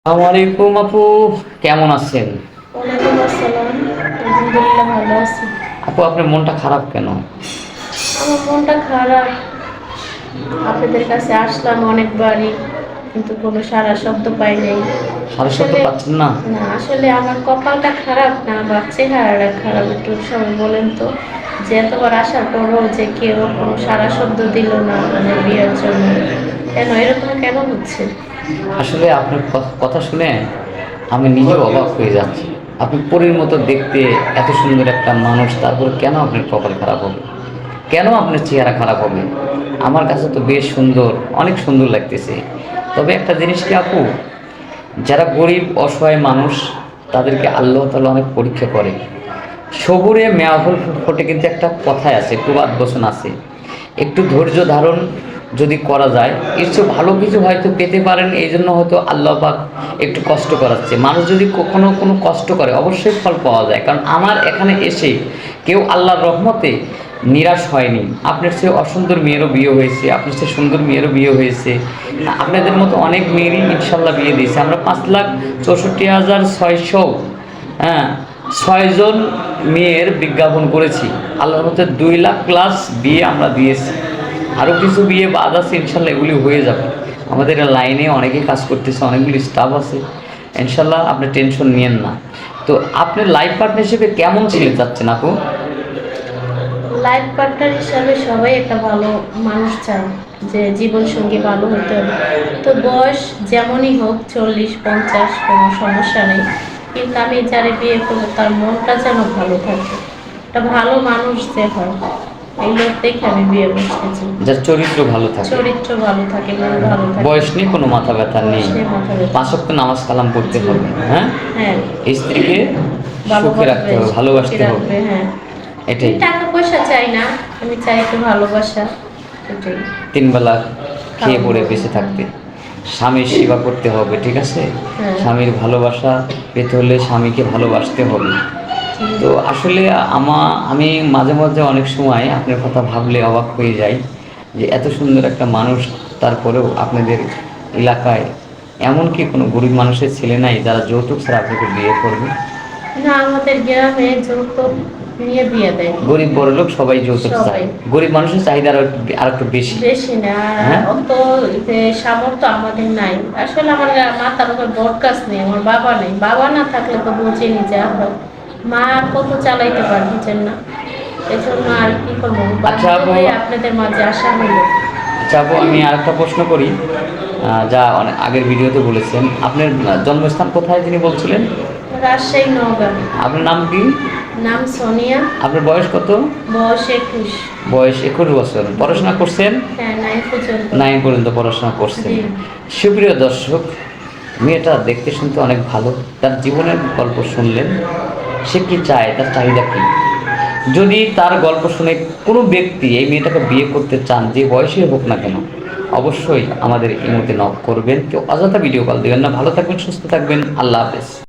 আসসালামু আলাইকুম আপু, কেমন আছেন? ওয়ালাইকুম আসসালাম। আলহামদুলিল্লাহ ভালো আছি। আপু, আপনার মনটা খারাপ কেন? আমার মনটা খারাপ। আপনাদের কাছে আসলাম অনেকবারই, কিন্তু কোনো সাড়া শব্দ পাই নাই। সারা সপ্তাহ আসলে পাচ্ছেন না? না, আসলে আমার কপালটা খারাপ না বা চেহারাটা খারাপ, একটু সবাই বলেন তো, যে এতবার আসার পরও যে কেউ কোনো সাড়া শব্দ দিল না আমার বিয়ের জন্য, কেন এরকম কেন হচ্ছে? আসলে আপনার কথা শুনে আমি নিজেও অবাক হয়ে যাচ্ছি। আপনি পরীর মতো দেখতে, এত সুন্দর একটা মানুষ, তারপর কেন আপনার কপাল খারাপ হবে? কেন আপনার চেহারা খারাপ হবে? আমার কাছে তো বেশ সুন্দর, অনেক সুন্দর লাগতেছে। তবে একটা জিনিস কি আপু, যারা গরিব অসহায় মানুষ, তাদেরকে আল্লাহ তাআলা অনেক পরীক্ষা করে। সবুরে মেয়াফল ফোটে, কিন্তু একটা কথায় আছে, প্রবাদ বচন আছে, একটু ধৈর্য ধারণ যদি করা যায়, এর চেয়ে ভালো কিছু হয়তো পেতে পারেন। এই জন্য হয়তো আল্লাহ পাক একটু কষ্ট করাচ্ছে। মানুষ যদি কখনো কোনো কষ্ট করে, অবশ্যই ফল পাওয়া যায়। কারণ আমার এখানে এসে কেউ আল্লাহর রহমতে নিরাশ হয়নি। আপনার চেয়ে অসুন্দর মেয়েরও বিয়ে হয়েছে, আপনার চেয়ে সুন্দর মেয়েরও বিয়ে হয়েছে, আপনাদের মতো অনেক মেয়েরই ইনশাল্লাহ বিয়ে দিয়েছে। আমরা 5,64,600, হ্যাঁ, 6 জন মেয়ের বিজ্ঞাপন করেছি। আল্লাহর মধ্যে 2 লাখ প্লাস বিয়ে আমরা দিয়েছি। আরও কিছু বিয়ে বাদ আছে, ইনশাল্লাহ এগুলি হয়ে যাবে। আমাদের লাইনে অনেকেই কাজ করতেছে, অনেকগুলি স্টাফ আছে, ইনশাল্লাহ আপনি টেনশন নিয়েন না। তো আপনার লাইফ পার্টনার হিসেবে কেমন ছেলে চাচ্ছেন আপু? লাইফ পার্টনার হিসাবে সবাই একটা ভালো মানুষ চায়, যে জীবন সঙ্গী ভালো হতে হবে। তো বয়স যেমনই হোক, 40-50, কোনো সমস্যা নেই, কিন্তু আমি যারে বিয়ে করবো তার মনটা যেন ভালো থাকে, একটা ভালো মানুষ যে হয়, এই লোক দেখে আমি বিয়ে করতে চাই। যার চরিত্র ভালো থাকে, চরিত্র ভালো থাকে, মন ভালো থাকে, বয়স নেই, কোনো মাথা ব্যথা নেই, বয়স নিয়ে মাথা ব্যথা। 5 ওয়াক্ত নামাজ কালাম পড়তে জি। হবে, হ্যাঁ, হ্যাঁ, স্ত্রীকে সুখে রাখতে ভালোবাসবে, হবে, সুখী ভালোবাসতে হবে, রাখবে। হ্যাঁ, এটাই। আমি টাকা পয়সা চাই না, আমি চাই একটু ভালোবাসা, এটাই। 3 বেলা খেয়ে পড়ে খাওয়া, বেঁচে থাকতে, স্বামীর সেবা করতে হবে, ঠিক আছে? হ্যাঁ। স্বামীর ভালোবাসা পেতে হলে স্বামীকে ভালোবাসতে হবে। তো আসলে আমি মাঝে মাঝে অনেক সময় আপনার কথা ভাবলে অবাক হয়ে যাই, যে এত সুন্দর একটা মানুষ, তারপরেও আপনাদের এলাকায় এমন কি কোনো গরিব মানুষের ছেলে নাই যারা যৌতুক ছাড়া আপনাকে বিয়ে করবে? না, আমাদের গ্রামে যৌতুক নিয়ে বিয়ে দেয়, গরিব বড়লোক সবাই যৌতুক সবাই। চায়, গরিব মানুষের চাহিদা আর একটু বেশি। বেশি না, হ্যাঁ, অত যে সামর্থ্য আমাদের নাই। আসলে আমার মাথার উপর বট গাছ নেই, আমার বাবা নেই। বাবা না থাকলে তো বুঝিনি যে আমরা মা কত চালাইতে পারছেন না, এজন্য আর কি করবো, বাধ্য আচ্ছা আপু, হয়ে আপনাদের মাঝে আসা হলো। আচ্ছা আপু, আমি আর একটা প্রশ্ন করি, যা অনেক আগের ভিডিওতে বলেছেন। আপনার জন্মস্থান কোথায় যিনি বলছিলেন? রাজশাহী, নওগাঁ। আপনার নাম কি? নাম সোনিয়া। আপনার বয়স কত? বয়স 21। বয়স 21 বছর। পড়াশোনা করছেন? হ্যাঁ, 9 পর্যন্ত। 9 পর্যন্ত পড়াশোনা করছেন। জি। সুপ্রিয় দর্শক, মেয়েটা দেখতে শুনতে অনেক ভালো। তার জীবনের গল্প শুনলেন, সে কি চায়, তার চাহিদা কী। যদি তার গল্প শুনে কোনো ব্যক্তি এই মেয়েটাকে বিয়ে করতে চান, যে বয়সে হোক না কেন, অবশ্যই আমাদের এই মুহূর্তে নক করবেন। কেউ অযথা ভিডিও কল দেবেন না। ভালো থাকবেন, সুস্থ থাকবেন, আল্লাহ হাফেজ।